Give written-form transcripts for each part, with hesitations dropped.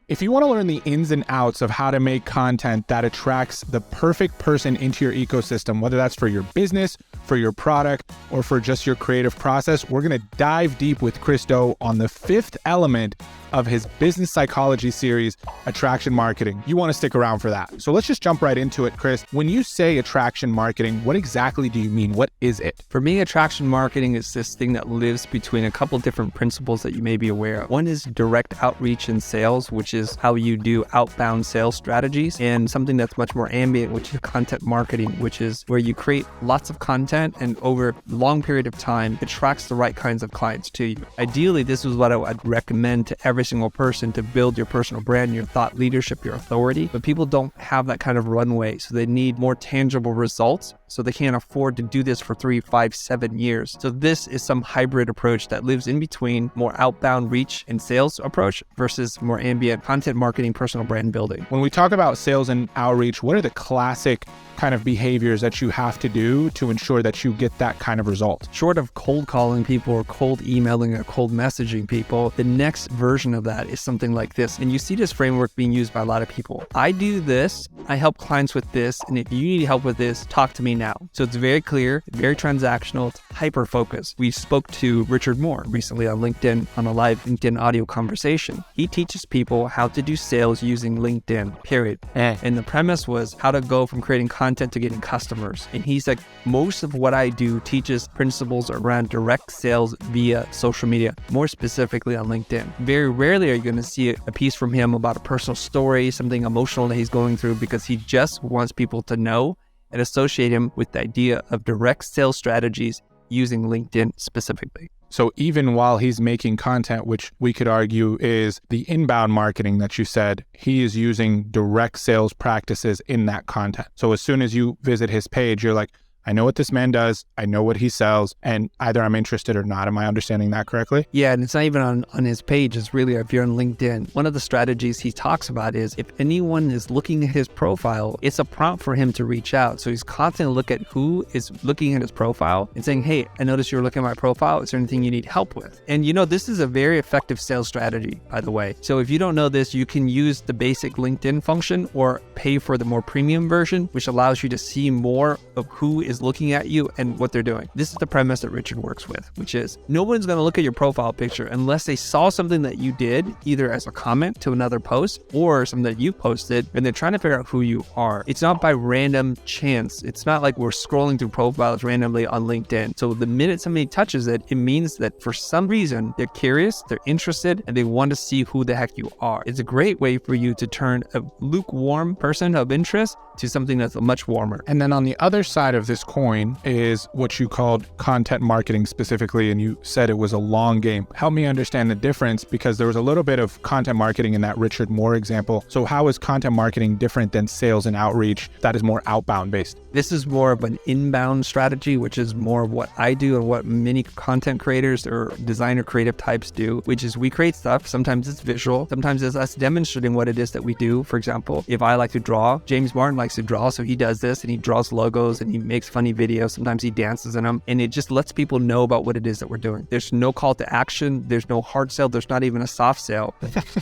If you want to learn the ins and outs of how to make content that attracts the perfect person into your ecosystem, whether that's for your business, for your product, or for just your creative process, we're going to dive deep with Chris Do on the fifth element of his business psychology series, Attraction Marketing. You want to stick around for that. So let's just jump right into it, Chris. When you say attraction marketing, what exactly do you mean? What is it? For me, attraction marketing is this thing that lives between a couple different principles that you may be aware of. One is direct outreach and sales, which is how you do outbound sales strategies, and something that's much more ambient, which is content marketing, which is where you create lots of content and over a long period of time, attracts the right kinds of clients to you. Ideally, this is what I would recommend to every single person to build your personal brand, your thought leadership, your authority. But people don't have that kind of runway, so they need more tangible results. So they can't afford to do this for 3, 5, 7 years. So this is some hybrid approach that lives in between more outbound reach and sales approach versus more ambient content marketing, personal brand building. When we talk about sales and outreach, what are the classic kind of behaviors that you have to do to ensure that you get that kind of result? Short of cold calling people or cold emailing or cold messaging people, the next version of that is something like this. And you see this framework being used by a lot of people. I do this, I help clients with this, and if you need help with this, talk to me now. So it's very clear, very transactional, it's hyper-focused. We spoke to Richard Moore recently on LinkedIn on a live LinkedIn audio conversation. He teaches people how to do sales using LinkedIn, period. And the premise was how to go from creating content to getting customers. And he's like, most of what I do teaches principles around direct sales via social media, more specifically on LinkedIn. Very rarely are you going to see a piece from him about a personal story, something emotional that he's going through, because he just wants people to know and associate him with the idea of direct sales strategies using LinkedIn specifically. So even while he's making content, which we could argue is the inbound marketing that you said, he is using direct sales practices in that content. So as soon as you visit his page, you're like, I know what this man does, I know what he sells, and either I'm interested or not. Am I understanding that correctly? Yeah, and it's not even on his page. It's really, if you're on LinkedIn, one of the strategies he talks about is if anyone is looking at his profile, it's a prompt for him to reach out. So he's constantly looking at who is looking at his profile and saying, hey, I noticed you're looking at my profile. Is there anything you need help with? And this is a very effective sales strategy, by the way. So if you don't know this, you can use the basic LinkedIn function or pay for the more premium version, which allows you to see more of who is looking at you and what they're doing. This is the premise that Richard works with, which is no one's going to look at your profile picture unless they saw something that you did, either as a comment to another post or something that you posted, and they're trying to figure out who you are. It's not by random chance. It's not like we're scrolling through profiles randomly on LinkedIn. So the minute somebody touches it, it means that for some reason they're curious, they're interested, and they want to see who the heck you are. It's a great way for you to turn a lukewarm person of interest to something that's much warmer. And then on the other side of this coin is what you called content marketing specifically, and you said it was a long game. Help me understand the difference, because there was a little bit of content marketing in that Richard Moore example. So how is content marketing different than sales and outreach that is more outbound based? This is more of an inbound strategy, which is more of what I do and what many content creators or designer creative types do, which is we create stuff. Sometimes it's visual. Sometimes it's us demonstrating what it is that we do. For example, if I like to draw, James Martin likes to draw, so he does this and he draws logos and he makes funny videos. Sometimes he dances in them, and it just lets people know about what it is that we're doing. There's no call to action. There's no hard sell. There's not even a soft sell.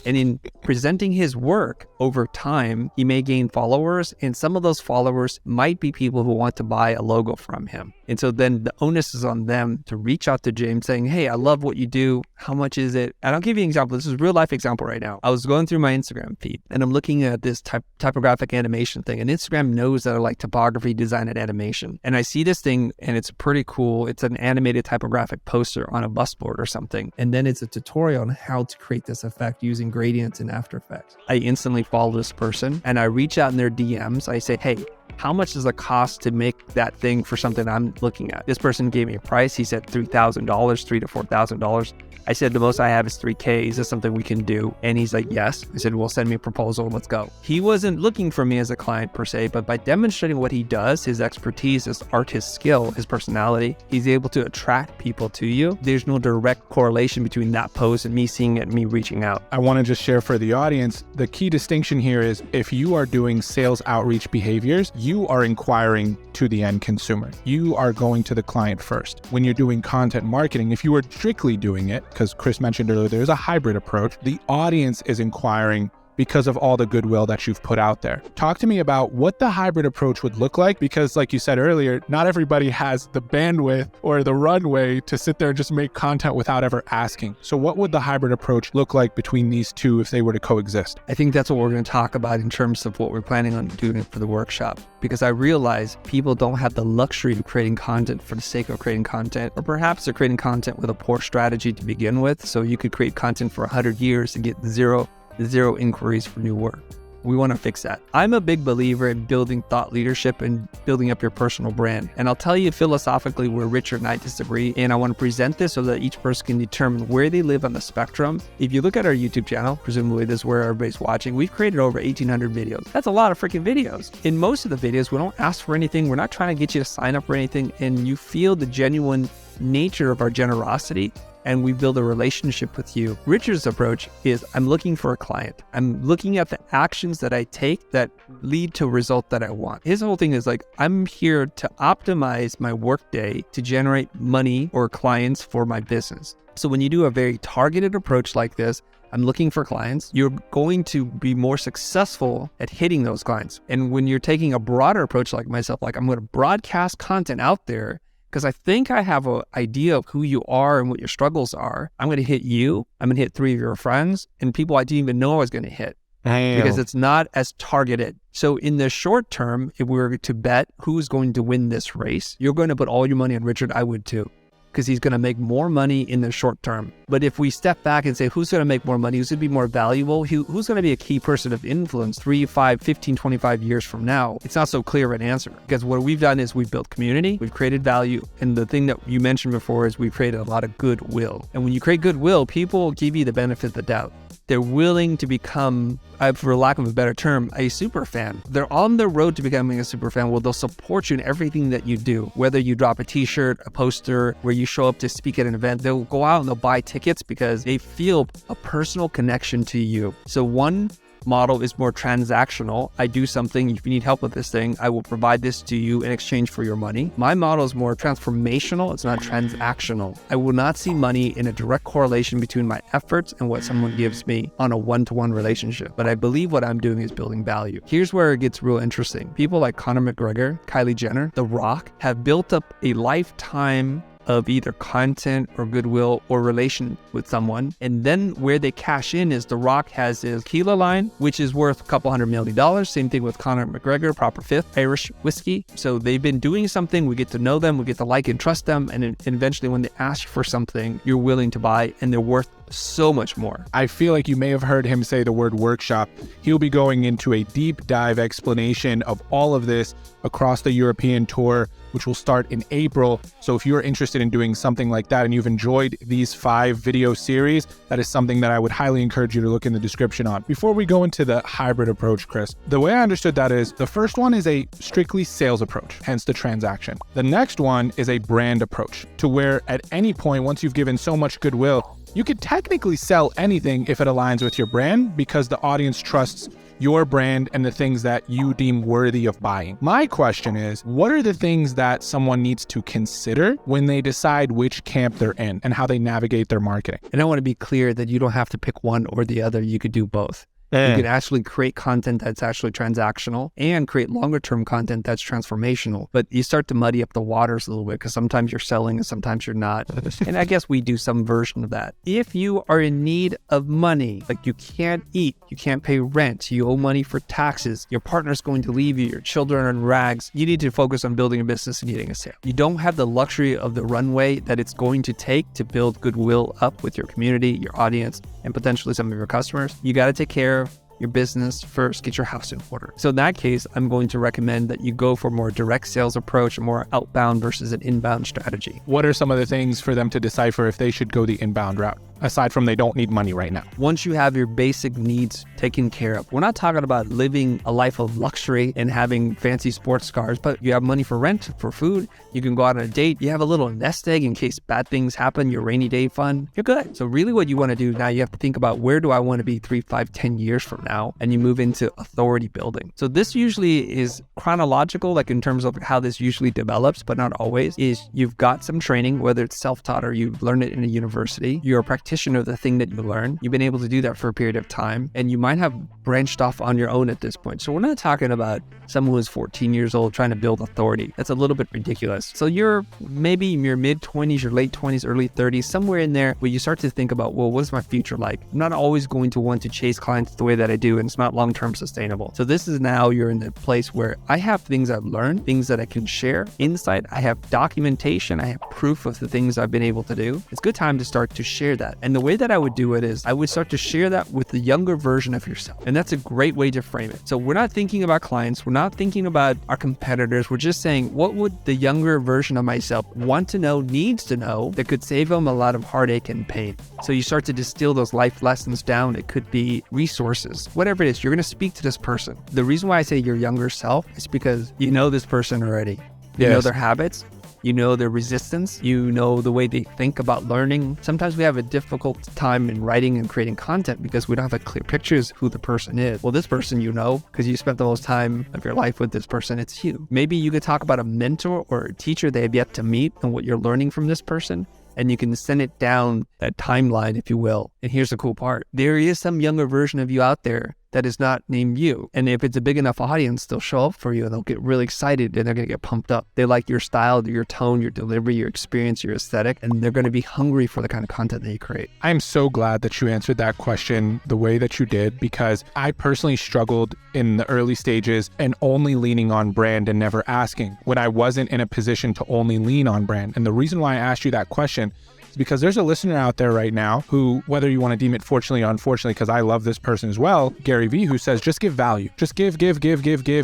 And in presenting his work over time, he may gain followers, and some of those followers might be people who want to buy a logo from him. And so then the onus is on them to reach out to James saying, hey, I love what you do. How much is it? And I'll give you an example. This is a real life example right now. I was going through my Instagram feed and I'm looking at this typographic animation thing. And Instagram knows that I like typography, design, and animation. And I see this thing and it's pretty cool. It's an animated typographic poster on a bus board or something. And then it's a tutorial on how to create this effect using gradients in After Effects. I instantly follow this person and I reach out in their DMs. I say, hey, how much does it cost to make that thing for something I'm looking at? This person gave me a price. He said $3,000, $3,000 to $4,000. I said, the most I have is $3,000. Is this something we can do? And he's like, yes. I said, well, send me a proposal. Let's go. He wasn't looking for me as a client per se, but by demonstrating what he does, his expertise, his art, his skill, his personality, he's able to attract people to you. There's no direct correlation between that post and me seeing it and me reaching out. I want to just share for the audience, the key distinction here is if you are doing sales outreach behaviors, you are inquiring to the end consumer. You are going to the client first. When you're doing content marketing, if you are strictly doing it, because Chris mentioned earlier, there's a hybrid approach, the audience is inquiring because of all the goodwill that you've put out there. Talk to me about what the hybrid approach would look like, because like you said earlier, not everybody has the bandwidth or the runway to sit there and just make content without ever asking. So what would the hybrid approach look like between these two if they were to coexist? I think that's what we're going to talk about in terms of what we're planning on doing for the workshop, because I realize people don't have the luxury of creating content for the sake of creating content, or perhaps they're creating content with a poor strategy to begin with. So you could create content for 100 years and get zero inquiries for new work. We want to fix that. I'm a big believer in building thought leadership and building up your personal brand. And I'll tell you philosophically where Richard and I disagree. And I want to present this so that each person can determine where they live on the spectrum. If you look at our YouTube channel, presumably this is where everybody's watching, we've created over 1,800 videos. That's a lot of freaking videos. In most of the videos, we don't ask for anything. We're not trying to get you to sign up for anything. And you feel the genuine nature of our generosity, and we build a relationship with you. Richard's approach is, I'm looking for a client. I'm looking at the actions that I take that lead to a result that I want. His whole thing is like, I'm here to optimize my workday to generate money or clients for my business. So when you do a very targeted approach like this, I'm looking for clients, you're going to be more successful at hitting those clients. And when you're taking a broader approach like myself, like I'm going to broadcast content out there, because I think I have an idea of who you are and what your struggles are. I'm going to hit you. I'm going to hit 3 of your friends and people I didn't even know I was going to hit. Damn. Because it's not as targeted. So in the short term, if we were to bet who's going to win this race, you're going to put all your money on Richard. I would too, because he's going to make more money in the short term. But if we step back and say, who's going to make more money? Who's going to be more valuable? Who's going to be a key person of influence 3, 5, 15, 25 years from now? It's not so clear of an answer, because what we've done is we've built community, we've created value. And the thing that you mentioned before is we've created a lot of goodwill. And when you create goodwill, people give you the benefit of the doubt. They're willing to become, for lack of a better term, a super fan. They're on the road to becoming a super fan. Well, they'll support you in everything that you do. Whether you drop a t-shirt, a poster, where you show up to speak at an event, they'll go out and they'll buy tickets because they feel a personal connection to you. So one model is more transactional. I do something, if you need help with this thing, I will provide this to you in exchange for your money. My model is more transformational. It's not transactional. I will not see money in a direct correlation between my efforts and what someone gives me on a one-to-one relationship. But I believe what I'm doing is building value. Here's where it gets real interesting. People like Conor McGregor, Kylie Jenner, The Rock have built up a lifetime of either content or goodwill or relation with someone. And then where they cash in is The Rock has his tequila line, which is worth a couple $100 million. Same thing with Conor McGregor, Proper Fifth, Irish whiskey. So they've been doing something, we get to know them, we get to like and trust them. And eventually when they ask for something, you're willing to buy, and they're worth so much more. I feel like you may have heard him say the word workshop. He'll be going into a deep dive explanation of all of this across the European tour, which will start in April. So if you're interested in doing something like that and you've enjoyed these 5 video series, that is something that I would highly encourage you to look in the description on. Before we go into the hybrid approach, Chris, the way I understood that is the first one is a strictly sales approach, hence the transaction. The next one is a brand approach, to where at any point, once you've given so much goodwill, you could technically sell anything if it aligns with your brand, because the audience trusts your brand and the things that you deem worthy of buying. My question is, what are the things that someone needs to consider when they decide which camp they're in and how they navigate their marketing? And I want to be clear that you don't have to pick one or the other. You could do both. You can actually create content that's actually transactional and create longer term content that's transformational. But you start to muddy up the waters a little bit, because sometimes you're selling and sometimes you're not. And I guess we do some version of that. If you are in need of money, like you can't eat, you can't pay rent, you owe money for taxes, your partner's going to leave you, your children are in rags, you need to focus on building a business and getting a sale. You don't have the luxury of the runway that it's going to take to build goodwill up with your community, your audience, and potentially some of your customers. You got to take care of your business first, get your house in order. So in that case, I'm going to recommend that you go for a more direct sales approach, a more outbound versus an inbound strategy. What are some of the things for them to decipher if they should go the inbound route, aside from they don't need money right now? Once you have your basic needs taken care of, we're not talking about living a life of luxury and having fancy sports cars, but you have money for rent, for food, you can go out on a date, you have a little nest egg in case bad things happen, your rainy day fund, you're good. So really what you want to do now, you have to think about, where do I want to be 3, 5, 10 years from now? And you move into authority building. So this usually is chronological, like in terms of how this usually develops, but not always, is you've got some training, whether it's self-taught or you've learned it in a university, you're a practitioner repetition of the thing that you learn. You've been able to do that for a period of time, and you might have branched off on your own at this point. So we're not talking about someone who's 14 years old trying to build authority. That's a little bit ridiculous. So you're maybe in your mid-20s, your late 20s, early 30s, somewhere in there where you start to think about, well, what's my future like? I'm not always going to want to chase clients the way that I do, and it's not long-term sustainable. So this is now you're in the place where I have things I've learned, things that I can share, insight, I have documentation, I have proof of the things I've been able to do. It's a good time to start to share that. And the way that I would do it is I would start to share that with the younger version of yourself. And that's a great way to frame it. So we're not thinking about clients. We're not thinking about our competitors. We're just saying, what would the younger version of myself want to know, needs to know, that could save them a lot of heartache and pain? So you start to distill those life lessons down. It could be resources, whatever it is. You're going to speak to this person. The reason why I say your younger self is because you know this person already. You know their habits. You know their resistance. You know the way they think about learning. Sometimes we have a difficult time in writing and creating content because we don't have a clear picture of who the person is. Well, this person you know because you spent the most time of your life with this person. It's you. Maybe you could talk about a mentor or a teacher they have yet to meet and what you're learning from this person. And you can send it down that timeline, if you will. And here's the cool part. There is some younger version of you out there that is not named you. And if it's a big enough audience, they'll show up for you and they'll get really excited and they're going to get pumped up. They like your style, your tone, your delivery, your experience, your aesthetic, and they're going to be hungry for the kind of content that you create. I'm so glad that you answered that question the way that you did, because I personally struggled in the early stages and only leaning on brand and never asking when I wasn't in a position to only lean on brand. And the reason why I asked you that question is because there's a listener out there right now who, whether you want to deem it fortunately or unfortunately, because I love this person as well, Gary V, who says, just give value. Just give,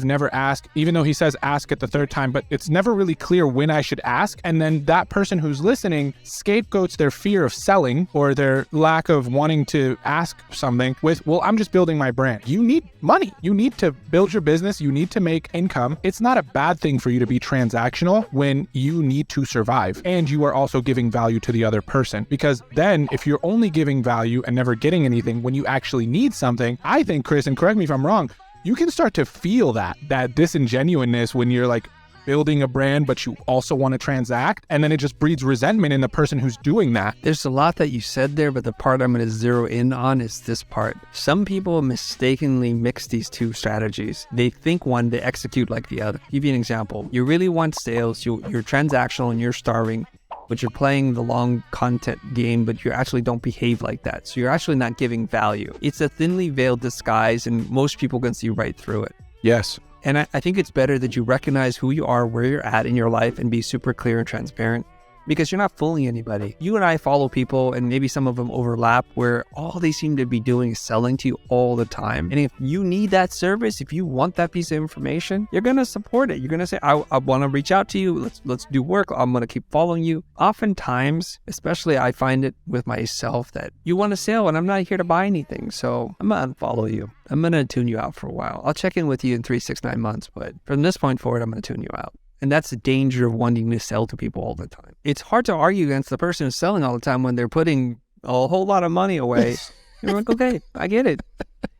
never ask, even though he says ask at the third time, but it's never really clear when I should ask. And then that person who's listening scapegoats their fear of selling or their lack of wanting to ask something with, well, I'm just building my brand. You need money. You need to build your business. You need to make income. It's not a bad thing for you to be transactional when you need to survive and you are also giving value to the other person. Because then if you're only giving value and never getting anything when you actually need something, I think, Chris, and correct me if I'm wrong, you can start to feel that disingenuousness when you're like building a brand, but you also want to transact. And then it just breeds resentment in the person who's doing that. There's a lot that you said there, but the part I'm going to zero in on is this part. Some people mistakenly mix these two strategies. They think one, they execute like the other. I'll give you an example. You really want sales, you're transactional and you're starving, but you're playing the long content game, but you actually don't behave like that. So you're actually not giving value. It's a thinly veiled disguise and most people can see right through it. Yes. And I think it's better that you recognize who you are, where you're at in your life, and be super clear and transparent, because you're not fooling anybody. You and I follow people, and maybe some of them overlap, where all they seem to be doing is selling to you all the time. And if you need that service, if you want that piece of information, you're going to support it. You're going to say, I want to reach out to you. Let's do work. I'm going to keep following you. Oftentimes, especially I find it with myself, that you want a sale and I'm not here to buy anything. So I'm going to unfollow you. I'm going to tune you out for a while. I'll check in with you in 3, 6, 9 months, but from this point forward, I'm going to tune you out. And that's the danger of wanting to sell to people all the time. It's hard to argue against the person who's selling all the time when they're putting a whole lot of money away. You're like, okay, I get it.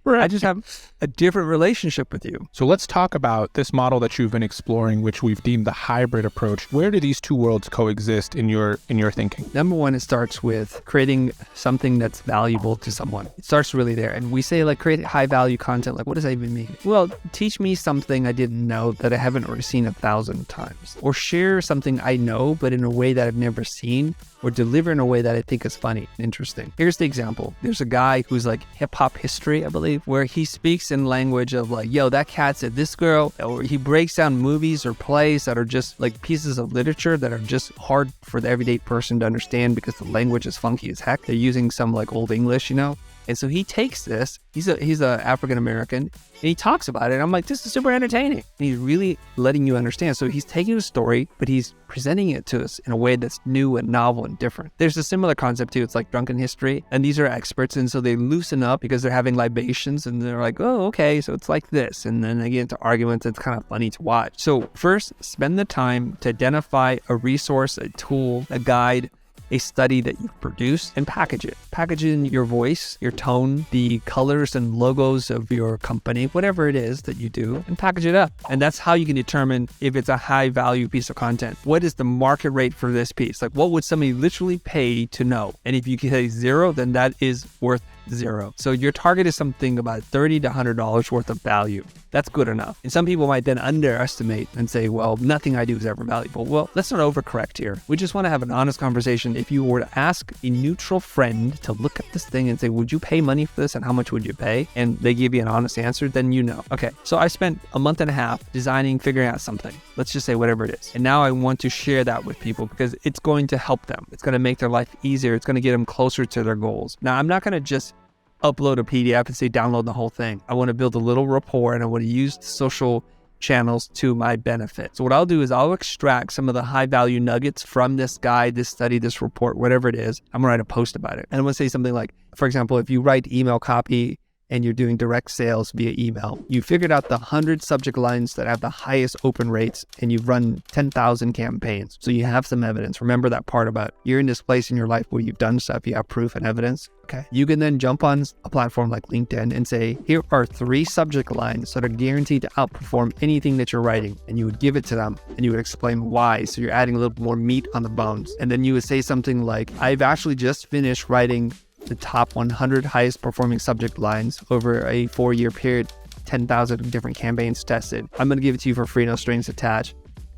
Right. I just have a different relationship with you. So let's talk about this model that you've been exploring, which we've deemed the hybrid approach. Where do these two worlds coexist in your thinking? Number one, it starts with creating something that's valuable to someone. It starts really there. And we say like create high value content. Like, what does that even mean? Well, teach me something I didn't know that I haven't already seen 1,000 times. Or share something I know, but in a way that I've never seen, or deliver in a way that I think is funny and interesting. Here's the example. There's a guy who's like hip hop history, I believe, where he speaks in language of like, yo, that cat said this girl, or he breaks down movies or plays that are just like pieces of literature that are just hard for the everyday person to understand because the language is funky as heck. They're using some like old English, you know? And so he takes this, he's a African-American, and he talks about it. And I'm like, this is super entertaining. And he's really letting you understand. So he's taking a story, but he's presenting it to us in a way that's new and novel and different. There's a similar concept too. It's like drunken history. And these are experts. And so they loosen up because they're having libations and they're like, oh, okay, so it's like this. And then they get into arguments. It's kind of funny to watch. So first, spend the time to identify a resource, a tool, a guide, a study that you've produced and package it. Package it in your voice, your tone, the colors and logos of your company, whatever it is that you do, and package it up. And that's how you can determine if it's a high value piece of content. What is the market rate for this piece? Like, what would somebody literally pay to know? And if you can say zero, then that is worth zero. So your target is something about $30 to $100 worth of value. That's good enough. And some people might then underestimate and say, well, nothing I do is ever valuable. Well, let's not overcorrect here. We just want to have an honest conversation. If you were to ask a neutral friend to look at this thing and say, would you pay money for this and how much would you pay? And they give you an honest answer, then you know. Okay, so I spent a month and a half designing, figuring out something. Let's just say whatever it is. And now I want to share that with people because it's going to help them. It's going to make their life easier. It's going to get them closer to their goals. Now, I'm not going to just upload a PDF and say download the whole thing. I want to build a little rapport and I want to use the social channels to my benefit. So what I'll do is I'll extract some of the high value nuggets from this guide, this study, this report, whatever it is. I'm gonna write a post about it. And I'm gonna say something like, for example, if you write email copy and you're doing direct sales via email, you figured out the 100 subject lines that have the highest open rates and you've run 10,000 campaigns. So you have some evidence. Remember that part about you're in this place in your life where you've done stuff, you have proof and evidence. Okay. You can then jump on a platform like LinkedIn and say, here are 3 subject lines that are guaranteed to outperform anything that you're writing. And you would give it to them and you would explain why. So you're adding a little more meat on the bones. And then you would say something like, I've actually just finished writing the top 100 highest performing subject lines over a 4-year period, 10,000 different campaigns tested. I'm going to give it to you for free, no strings attached.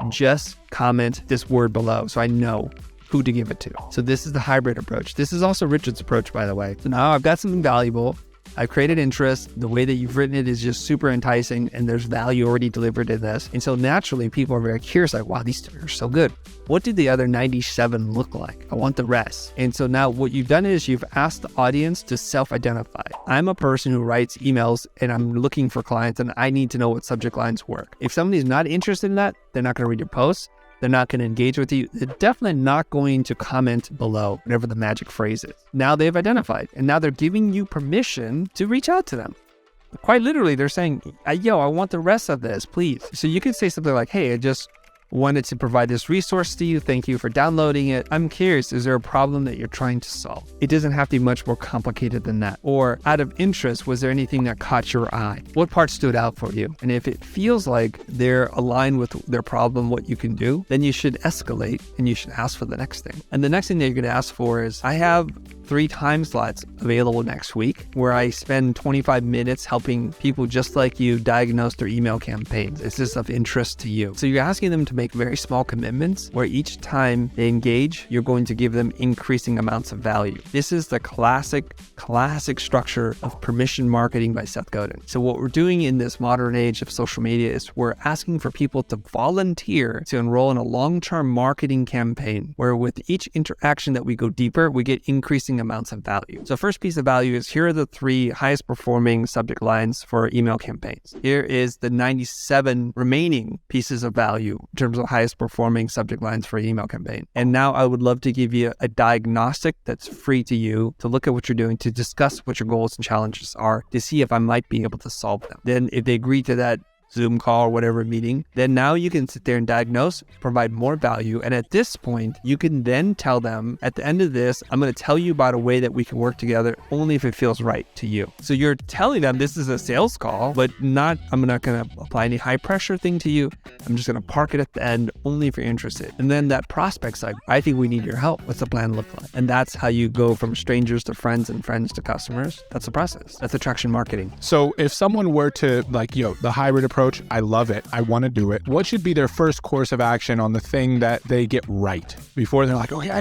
Just comment this word below so I know who to give it to. So this is the hybrid approach. This is also Richard's approach, by the way. So now I've got something valuable. I've created interest. The way that you've written it is just super enticing and there's value already delivered in this. And so naturally people are very curious, like, wow, these 2 are so good. What did the other 97 look like? I want the rest. And so now what you've done is you've asked the audience to self-identify. I'm a person who writes emails and I'm looking for clients and I need to know what subject lines work. If somebody's not interested in that, they're not going to read your posts. They're not going to engage with you. They're definitely not going to comment below, whatever the magic phrase is. Now they've identified, and now they're giving you permission to reach out to them. Quite literally, they're saying, yo, I want the rest of this, please. So you could say something like, hey, I just wanted to provide this resource to you. Thank you for downloading it. I'm curious, is there a problem that you're trying to solve? It doesn't have to be much more complicated than that. Or out of interest, was there anything that caught your eye? What part stood out for you? And if it feels like they're aligned with their problem, what you can do, then you should escalate and you should ask for the next thing. And the next thing that you're going to ask for is, I have 3 time slots available next week where I spend 25 minutes helping people just like you diagnose their email campaigns. Is this of interest to you? So you're asking them to make very small commitments where each time they engage, you're going to give them increasing amounts of value. This is the classic structure of permission marketing by Seth Godin. So what we're doing in this modern age of social media is we're asking for people to volunteer to enroll in a long-term marketing campaign where with each interaction that we go deeper, we get increasing amounts of value. So first piece of value is here are the 3 highest performing subject lines for email campaigns. Here is the 97 remaining pieces of value in terms of highest performing subject lines for an email campaign. And now I would love to give you a diagnostic that's free to you to look at what you're doing, to discuss what your goals and challenges are, to see if I might be able to solve them. Then if they agree to that Zoom call or whatever meeting, then now you can sit there and diagnose, provide more value. And at this point, you can then tell them at the end of this, I'm going to tell you about a way that we can work together only if it feels right to you. So you're telling them this is a sales call, but I'm not going to apply any high pressure thing to you. I'm just going to park it at the end only if you're interested. And then that prospect's like, I think we need your help. What's the plan look like? And that's how you go from strangers to friends and friends to customers. That's the process. That's attraction marketing. So if someone were to the hybrid approach, I love it. I want to do it. What should be their first course of action on the thing that they get right before they're like, okay, I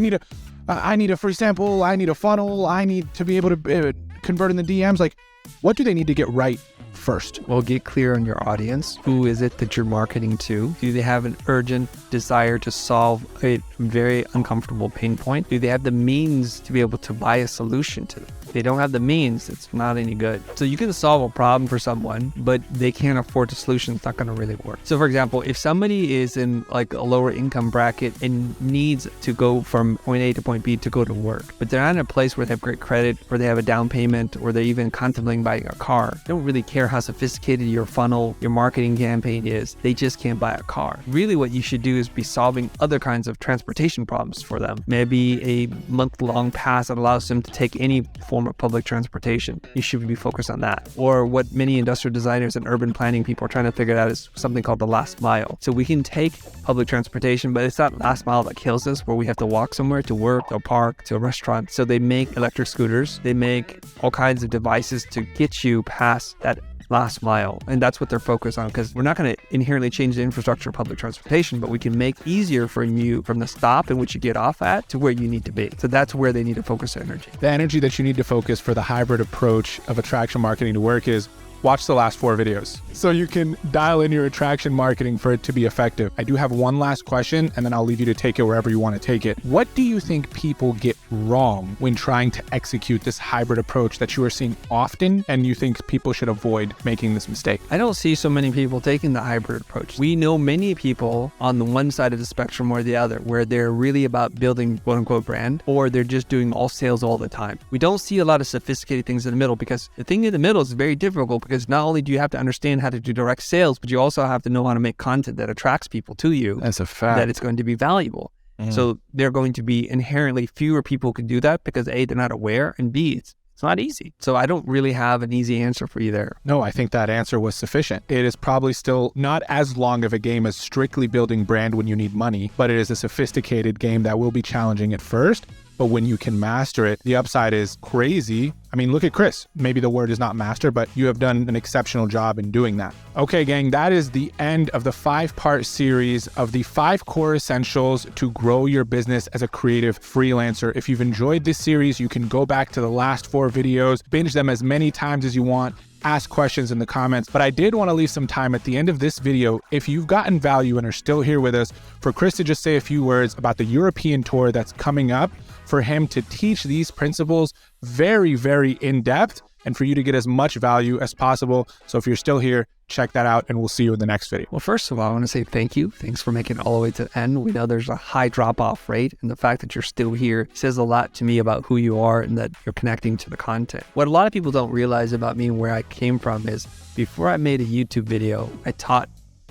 need a free sample. I need a funnel. I need to be able to convert in the DMs. Like, what do they need to get right first? Well, get clear on your audience. Who is it that you're marketing to? Do they have an urgent desire to solve a very uncomfortable pain point? Do they have the means to be able to buy a solution to them? they don't have the means, it's not any good. So you can solve a problem for someone, but they can't afford the solution. It's not going to really work. So for example, if somebody is in like a lower income bracket and needs to go from point A to point B to go to work, but they're not in a place where they have great credit, or they have a down payment, or they're even contemplating buying a car, they don't really care how sophisticated your funnel, your marketing campaign is. They just can't buy a car. Really what you should do is be solving other kinds of transportation problems for them. Maybe a month-long pass that allows them to take any form of public transportation. You should be focused on that. Or what many industrial designers and urban planning people are trying to figure out is something called the last mile. So we can take public transportation, but it's that last mile that kills us, where we have to walk somewhere to work, to a park, to a restaurant. So they make electric scooters. They make all kinds of devices to get you past that last mile. And that's what they're focused on, because we're not going to inherently change the infrastructure of public transportation, but we can make easier for you from the stop in which you get off at to where you need to be. So that's where they need to focus their energy. The energy that you need to focus for the hybrid approach of attraction marketing to work is watch the last 4 videos so you can dial in your attraction marketing for it to be effective. I do have one last question, and then I'll leave you to take it wherever you want to take it. What do you think people get wrong when trying to execute this hybrid approach that you are seeing often, and you think people should avoid making this mistake? I don't see so many people taking the hybrid approach. We know many people on the one side of the spectrum or the other, where they're really about building quote unquote brand, or they're just doing all sales all the time. We don't see a lot of sophisticated things in the middle, because the thing in the middle is very difficult, because not only do you have to understand how to do direct sales, but you also have to know how to make content that attracts people to you. That's a fact. That it's going to be valuable. So there are going to be inherently fewer people who can do that, because A, they're not aware, and B, it's not easy. So I don't really have an easy answer for you there. No, I think that answer was sufficient. It is probably still not as long of a game as strictly building brand when you need money, but it is a sophisticated game that will be challenging at first. But when you can master it, the upside is crazy. I mean, look at Chris. Maybe the word is not master, but you have done an exceptional job in doing that. Okay, gang, that is the end of the 5-part series of the 5 core essentials to grow your business as a creative freelancer. If you've enjoyed this series, you can go back to the last 4 videos, binge them as many times as you want, ask questions in the comments. But I did want to leave some time at the end of this video, if you've gotten value and are still here with us, for Chris to just say a few words about the European tour that's coming up, for him to teach these principles very, very in depth, and for you to get as much value as possible. So if you're still here, check that out, and we'll see you in the next video. Well, first of all, I want to say thank you. Thanks for making it all the way to the end. We know there's a high drop-off rate, and the fact that you're still here says a lot to me about who you are and that you're connecting to the content. What a lot of people don't realize about me and where I came from is, before I made a YouTube video, I taught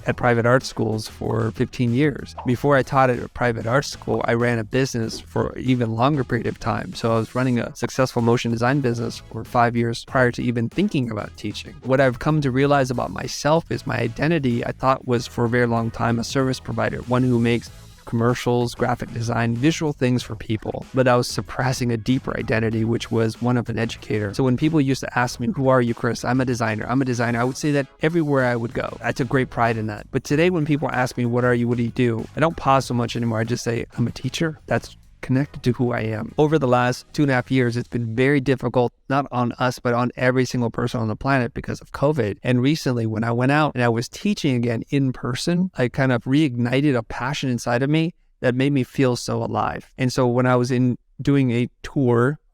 at private art schools for 15 years. Before I taught at a private art school, I ran a business for an even longer period of time. So I was running a successful motion design business for 5 years prior to even thinking about teaching. What I've come to realize about myself is my identity, I thought, was for a very long time a service provider, one who makes commercials, graphic design, visual things for people. But I was suppressing a deeper identity, which was one of an educator. So when people used to ask me, "Who are you, Chris?" I'm a designer. I would say that everywhere I would go. I took great pride in that. But today when people ask me, "What are you? What do you do?" I don't pause so much anymore. I just say, "I'm a teacher." That's connected to who I am. Over the last 2.5 years, it's been very difficult, not on us, but on every single person on the planet because of COVID. And recently, when I went out and I was teaching again in person, I kind of reignited a passion inside of me that made me feel so alive. And so when I was doing a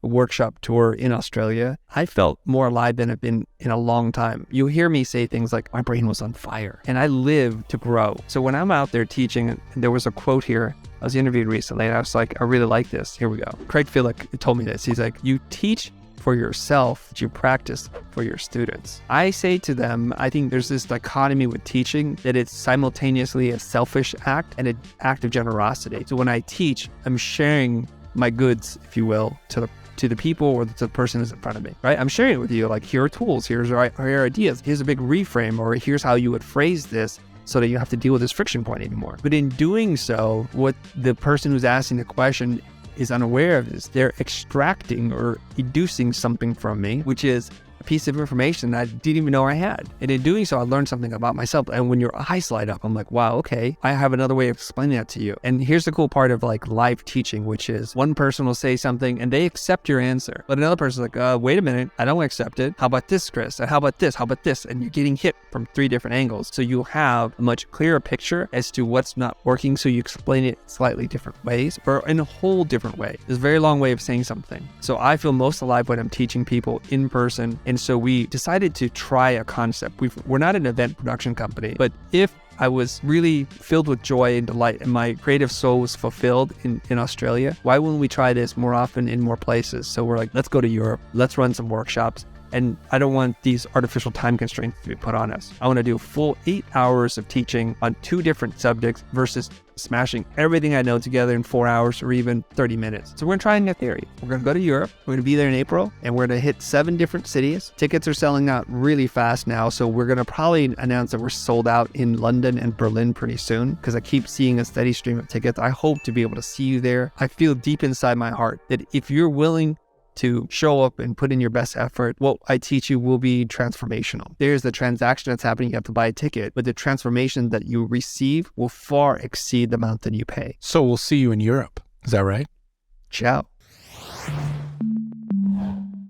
workshop tour in Australia, I felt more alive than I've been in a long time. You hear me say things like, my brain was on fire, and I live to grow. So when I'm out there teaching, and there was a quote here, I was interviewed recently, and I was like, I really like this. Here we go. Craig Phillick told me this. He's like, you teach for yourself, but you practice for your students. I say to them, I think there's this dichotomy with teaching, that it's simultaneously a selfish act and an act of generosity. So when I teach, I'm sharing my goods, if you will, to the people or to the person who's in front of me, right? I'm sharing it with you, like, here are tools, here are ideas, here's a big reframe, or here's how you would phrase this so that you don't have to deal with this friction point anymore. But in doing so, what the person who's asking the question is unaware of is they're extracting or educing something from me, which is a piece of information that I didn't even know I had. And in doing so, I learned something about myself. And when your eyes light up, I'm like, wow, okay, I have another way of explaining that to you. And here's the cool part of like live teaching, which is one person will say something and they accept your answer. But another person's like, wait a minute, I don't accept it. How about this, Chris? And how about this? How about this? And you're getting hit from 3 different angles. So you have a much clearer picture as to what's not working. So you explain it slightly different ways or in a whole different way. There's a very long way of saying something. So I feel most alive when I'm teaching people in person. And so we decided to try a concept. We're not an event production company, but if I was really filled with joy and delight and my creative soul was fulfilled in Australia, why wouldn't we try this more often in more places? So we're like, let's go to Europe. Let's run some workshops. And I don't want these artificial time constraints to be put on us. I want to do a full 8 hours of teaching on 2 different subjects versus smashing everything I know together in 4 hours or even 30 minutes. So we're going to try a new theory. We're going to go to Europe. We're going to be there in April and we're going to hit 7 different cities. Tickets are selling out really fast now. So we're going to probably announce that we're sold out in London and Berlin pretty soon because I keep seeing a steady stream of tickets. I hope to be able to see you there. I feel deep inside my heart that if you're willing to show up and put in your best effort, what I teach you will be transformational. There's the transaction that's happening. You have to buy a ticket, but the transformation that you receive will far exceed the amount that you pay. So we'll see you in Europe. Is that right? Ciao.